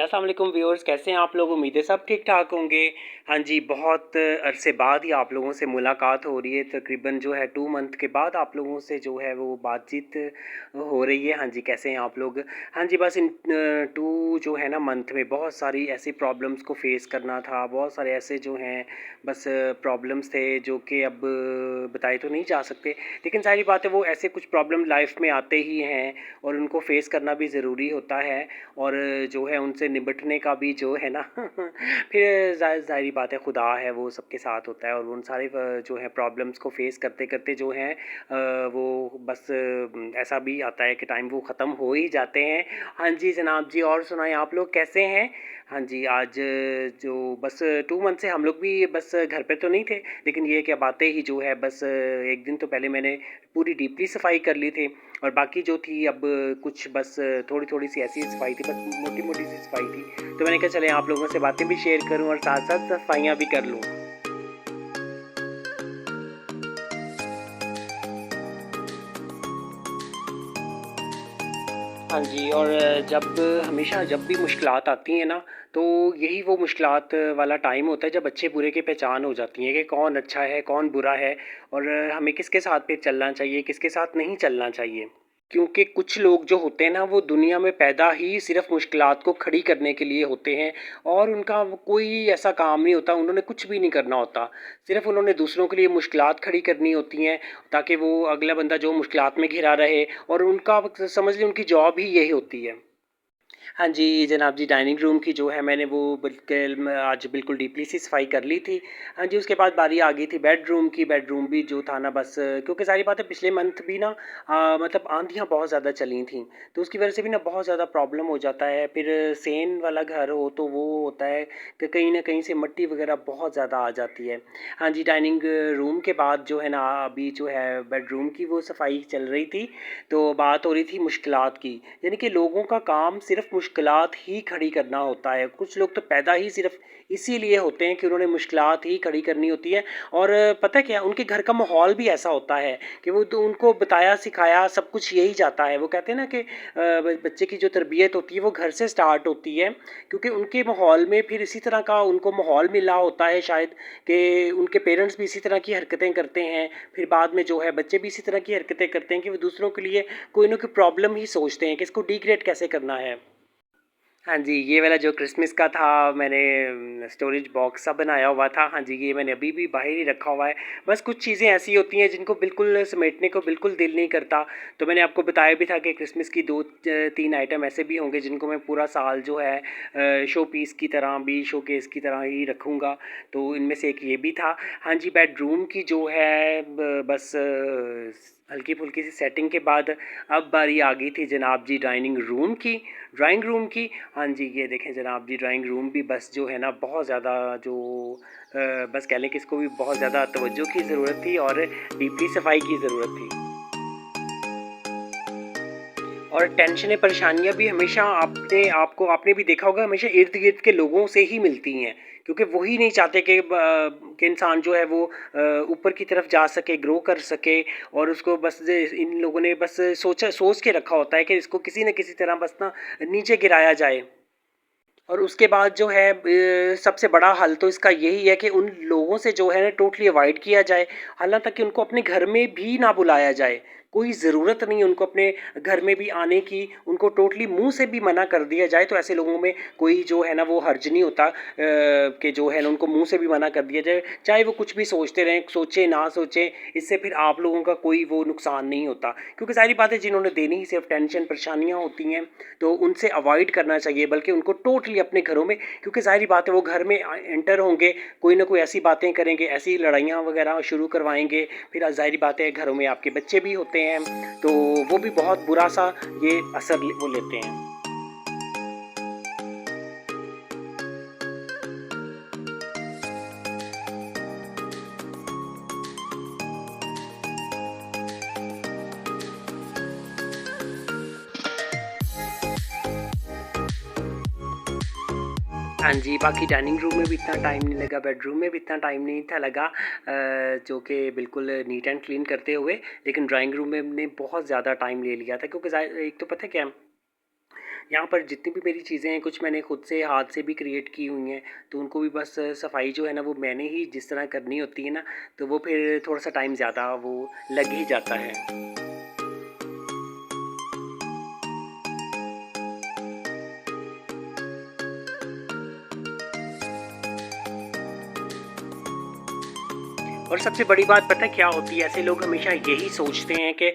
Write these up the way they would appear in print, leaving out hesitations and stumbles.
अस्सलाम वालेकुम व्यूअर्स, कैसे हैं आप लोग? उम्मीद है सब ठीक-ठाक होंगे। हाँ जी, बहुत अरसे बाद ही आप लोगों से मुलाकात हो रही है, तकरीबन जो है 2 मंथ के बाद आप लोगों से जो है वो बातचीत हो रही है। हाँ जी, कैसे हैं आप लोग? हाँ जी, बस इन 2 जो है ना मंथ में बहुत सारी ऐसी प्रॉब्लम्स को फ़ेस करना था, बहुत सारे ऐसे जो हैं बस प्रॉब्लम्स थे जो कि अब बताए तो नहीं जा सकते। लेकिन ज़ाहिर-सी बात है वो ऐसे कुछ प्रॉब्लम लाइफ़ में आते ही हैं और उनको फ़ेस करना भी ज़रूरी होता है। और जो है उनसे निपटने का भी जो है ना फिर ज़ाहिर बात है खुदा है वो सबके साथ होता है और उन सारे जो है प्रॉब्लम्स को फेस करते करते जो है वो बस ऐसा भी आता है कि टाइम वो ख़त्म हो ही जाते हैं। हाँ जी जनाब जी, और सुनाएं आप लोग कैसे हैं? हाँ जी, आज जो बस 2 मंथ से हम लोग भी बस घर पे तो नहीं थे, लेकिन ये कि अब आते ही जो है बस 1 दिन तो पहले मैंने पूरी डीपली सफाई कर ली थी और बाकी जो थी अब कुछ बस थोड़ी-थोड़ी सी ऐसी सफाई थी, बस मोटी-मोटी सी सफाई थी। तो मैंने कहा चलें आप लोगों से बातें भी शेयर करूँ और साथ-साथ सफाइयाँ भी कर लूँ। हाँ जी, और जब हमेशा जब भी मुश्किलात आती हैं ना, तो यही वो मुश्किलात वाला टाइम होता है जब अच्छे-बुरे की पहचान हो जाती है कि कौन अच्छा है, कौन बुरा है और हमें किसके साथ फिर चलना चाहिए, किसके साथ नहीं चलना चाहिए। क्योंकि कुछ लोग जो होते हैं ना वो दुनिया में पैदा ही सिर्फ़ मुश्किलात को खड़ी करने के लिए होते हैं और उनका वो कोई ऐसा काम नहीं होता, उन्होंने कुछ भी नहीं करना होता। सिर्फ़ उन्होंने दूसरों के लिए मुश्किलात खड़ी करनी होती हैं ताकि वो अगला बंदा जो मुश्किलात में घिरा रहे और उनका समझ लें उनकी जॉब ही यही होती है। हाँ जी, जनाब जी, डाइनिंग रूम की जो है मैंने वो बिल्कुल मैं आज बिल्कुल डीपली सी सफाई कर ली थी। हाँ जी, उसके बाद बारी आ गई थी बेडरूम की। बेडरूम भी जो था ना बस क्योंकि ज़ाहिर बात है पिछले मंथ भी ना मतलब आंधियाँ बहुत ज़्यादा चली थीं, तो उसकी वजह से भी ना बहुत ज़्यादा प्रॉब्लम हो जाता है। फिर सेन वाला घर हो तो वो होता है कि कहीं न कहीं से मिट्टी वग़ैरह बहुत ज़्यादा आ जाती है। हाँ जी, डाइनिंग रूम के बाद जो है ना अभी जो है बेडरूम की वो सफाई चल रही थी, तो बात हो रही थी मुश्किलात की। यानी कि लोगों का काम सिर्फ़ मुश्किलात ही खड़ी करना होता है। कुछ लोग तो पैदा ही सिर्फ़ इसीलिए होते हैं कि उन्होंने मुश्किलात ही खड़ी करनी होती है और पता है क्या? उनके घर का माहौल भी ऐसा होता है कि वो तो उनको बताया सिखाया सब कुछ यही जाता है। वो कहते हैं ना कि बच्चे की जो तरबियत होती है वो घर से स्टार्ट होती है क्योंकि उनके माहौल में फिर इसी तरह का उनको माहौल मिला होता है शायद कि उनके पेरेंट्स भी इसी तरह की हरकतें करते हैं। फिर बाद में जो है बच्चे भी इसी तरह की हरकतें करते हैं कि वो दूसरों के लिए कोई ना कोई प्रॉब्लम ही सोचते हैं कि इसको डिग्रेड कैसे करना है। हाँ जी, ये वाला जो क्रिसमस का था मैंने स्टोरेज बॉक्स सा बनाया हुआ था। हाँ जी, ये मैंने अभी भी बाहर ही रखा हुआ है। बस कुछ चीज़ें ऐसी होती हैं जिनको बिल्कुल समेटने को बिल्कुल दिल नहीं करता। तो मैंने आपको बताया भी था कि क्रिसमस की 2-3 आइटम ऐसे भी होंगे जिनको मैं पूरा साल जो है शो पीस की तरह भी शोकेस की तरह ही रखूँगा। तो इनमें से एक ये भी था। हाँ जी, बेडरूम की जो है बस हल्की-फुल्की सी सेटिंग के बाद अब बारी आ गई थी जनाब जी डाइनिंग रूम की। ड्राइंग रूम की हाँ जी, ये देखें जनाब जी ड्राइंग रूम भी बस जो है ना बहुत ज़्यादा जो बस कह लें कि इसको भी बहुत ज़्यादा तवज्जो की ज़रूरत थी और डीपली सफाई की ज़रूरत थी। और टेंशनें परेशानियाँ भी हमेशा आपने भी देखा होगा हमेशा इर्द-गिर्द के लोगों से ही मिलती हैं क्योंकि वो ही नहीं चाहते कि इंसान जो है वो ऊपर की तरफ जा सके, ग्रो कर सके और उसको बस इन लोगों ने बस सोच के रखा होता है कि इसको किसी न किसी तरह बस ना नीचे गिराया जाए। और उसके बाद जो है सबसे बड़ा हल तो इसका यही है कि उन लोगों से जो है ना टोटली अवॉइड किया जाए। हालाँ तक कि उनको अपने घर में भी ना बुलाया जाए। कोई ज़रूरत नहीं है उनको अपने घर में भी आने की, उनको टोटली मुँह से भी मना कर दिया जाए तो ऐसे लोगों में कोई जो है ना वो हर्ज नहीं होता कि जो है ना उनको मुँह से भी मना कर दिया जाए। चाहे वो कुछ भी सोचते रहें, सोचें ना सोचें, इससे फिर आप लोगों का कोई वो नुकसान नहीं होता। क्योंकि ज़ाहिर बात है जिन्होंने देनी ही सिर्फ़ टेंशन परेशानियाँ होती हैं तो उनसे अवॉइड करना चाहिए बल्कि उनको टोटली अपने घरों में क्योंकि ज़ाहिर बात है वो घर में एंटर होंगे कोई ना कोई ऐसी बातें करेंगे ऐसी लड़ाइयाँ वगैरह शुरू करवाएंगे फिर ज़ाहिर बात है घरों में आपके बच्चे भी होते हैं तो वो भी बहुत बुरा सा ये असर वो लेते हैं। हाँ जी, बाकी डाइनिंग रूम में भी इतना टाइम नहीं लगा, बेडरूम में भी इतना टाइम नहीं था लगा जो कि बिल्कुल नीट एंड क्लीन करते हुए, लेकिन ड्राइंग रूम में ने बहुत ज़्यादा टाइम ले लिया था क्योंकि एक तो पता है क्या है यहाँ पर जितनी भी मेरी चीज़ें हैं कुछ मैंने खुद से हाथ से भी क्रिएट की हुई हैं, तो उनको भी बस सफाई जो है ना वो मैंने ही जिस तरह करनी होती है ना, तो वो फिर थोड़ा-सा टाइम ज़्यादा वो लग ही जाता है। और सबसे बड़ी बात पता है क्या होती है, ऐसे लोग हमेशा यही सोचते हैं कि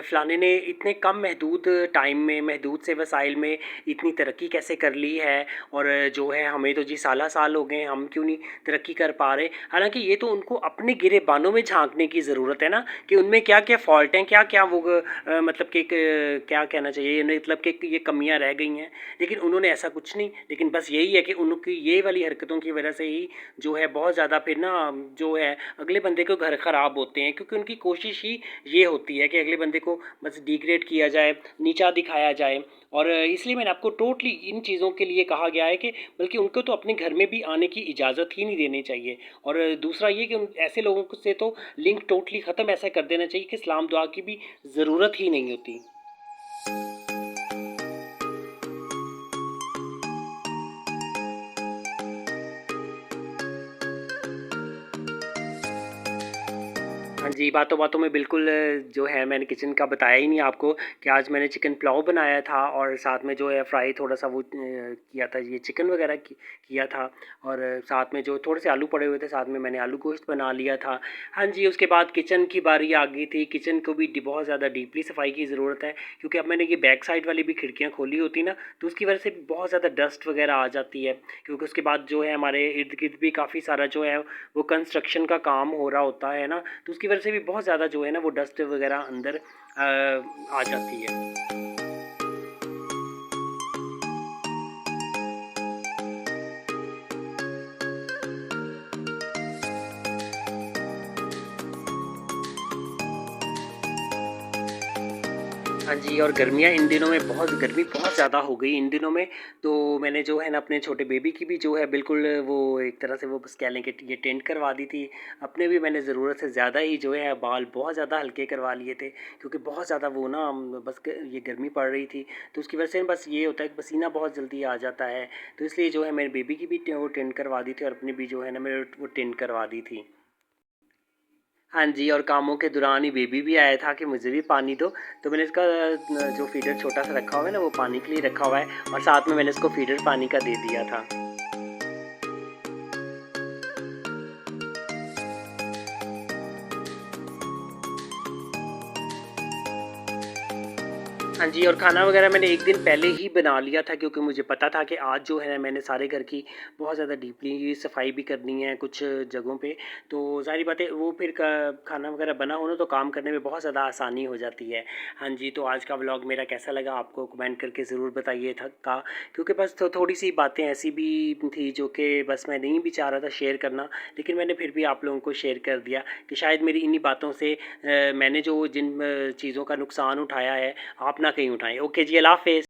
फ़लाने ने इतने कम महदूद टाइम में, महदूद से वसाइल में इतनी तरक्की कैसे कर ली है, और जो है हमें तो जी साल हो गए हैं, हम क्यों नहीं तरक्की कर पा रहे। हालाँकि ये तो उनको अपने गिरेबानों में झाँकने की ज़रूरत है ना, कि उनमें क्या-क्या फ़ॉल्ट हैं, क्या-क्या वो मतलब कि क्या कहना चाहिए, मतलब कि ये कमियाँ रह गई हैं। लेकिन उन्होंने ऐसा कुछ नहीं, लेकिन बस यही है कि उनकी ये वाली हरकतों की वजह से ही जो है बहुत ज़्यादा फिर ना जो है अगले बंदे के घर ख़राब होते हैं, क्योंकि उनकी कोशिश ही ये होती है कि अगले बंदे को बस डिग्रेड किया जाए, नीचा दिखाया जाए। और इसलिए मैंने आपको टोटली इन चीज़ों के लिए कहा गया है कि बल्कि उनको तो अपने घर में भी आने की इजाज़त ही नहीं देनी चाहिए। और दूसरा ये कि उन ऐसे लोगों से तो लिंक टोटली ख़त्म ऐसा कर देना चाहिए कि सलाम दुआ की भी ज़रूरत ही नहीं होती। हाँ जी, बातों-बातों में बिल्कुल जो है मैंने किचन का बताया ही नहीं आपको कि आज मैंने चिकन पुलाव बनाया था, और साथ में जो है फ्राई थोड़ा-सा वो किया था, ये चिकन वग़ैरह किया था, और साथ में जो थोड़े से आलू पड़े हुए थे, साथ में मैंने आलू गोश्त बना लिया था। हाँ जी, उसके बाद किचन की बारी आ गई थी। किचन को भी बहुत ज़्यादा डीपली सफाई की ज़रूरत है, क्योंकि अब मैंने ये बैक साइड वाली भी खिड़कियाँ खोली होती ना, तो उसकी वजह से भी बहुत ज़्यादा डस्ट वग़ैरह आ जाती है, क्योंकि उसके बाद जो है हमारे इर्द-गिर्द भी काफ़ी सारा जो है वो कंस्ट्रक्शन का काम हो रहा होता है ना, तो उसकी वजह से भी बहुत ज़्यादा जो है ना वो डस्ट वग़ैरह अंदर आ जाती है। हाँ जी, और गर्मियाँ इन दिनों में गर्मी बहुत ज़्यादा हो गई इन दिनों में, तो मैंने जो है ना अपने छोटे बेबी की भी जो है बिल्कुल वो एक तरह से वो बस कह लें कि ये टेंट करवा दी थी। अपने भी मैंने ज़रूरत से ज़्यादा ही जो है बाल बहुत ज़्यादा हल्के करवा लिए थे, क्योंकि बहुत ज़्यादा वो ना बस क ये गर्मी पड़ रही थी, तो उसकी वजह से बस ये होता है कि पसीना बहुत जल्दी आ जाता है। तो इसलिए जो है मेरे बेबी की भी वो टेंट करवा दी थी, और अपनी भी जो है ना मैंने वो टेंट करवा दी थी। हाँ जी, और कामों के दौरान ही बेबी भी आया था कि मुझे भी पानी दो, तो मैंने इसका जो फ़ीडर छोटा-सा रखा हुआ है ना, वो पानी के लिए रखा हुआ है, और साथ में मैंने इसको फ़ीडर पानी का दे दिया था। हाँ जी, और खाना वग़ैरह मैंने 1 दिन पहले ही बना लिया था, क्योंकि मुझे पता था कि आज जो है मैंने सारे घर की बहुत ज़्यादा डीपली सफाई भी करनी है कुछ जगहों पे। तो ज़ाहिर-सी बात है वो फिर क खाना वग़ैरह बना हो ना, तो काम करने में बहुत ज़्यादा आसानी हो जाती है। हाँ जी, तो आज का व्लॉग मेरा कैसा लगा आपको कमेंट करके ज़रूर बताइए क्योंकि बस थोड़ी-सी बातें ऐसी भी थी जो कि बस मैं नहीं भी चाह रहा था शेयर करना, लेकिन मैंने फिर भी आप लोगों को शेयर कर दिया कि शायद मेरी इन्हीं बातों से मैंने जो जिन चीज़ों का नुकसान उठाया है, आप ना कहीं उठाएँ। ओके जी, अल्लाह हाफ़िज़।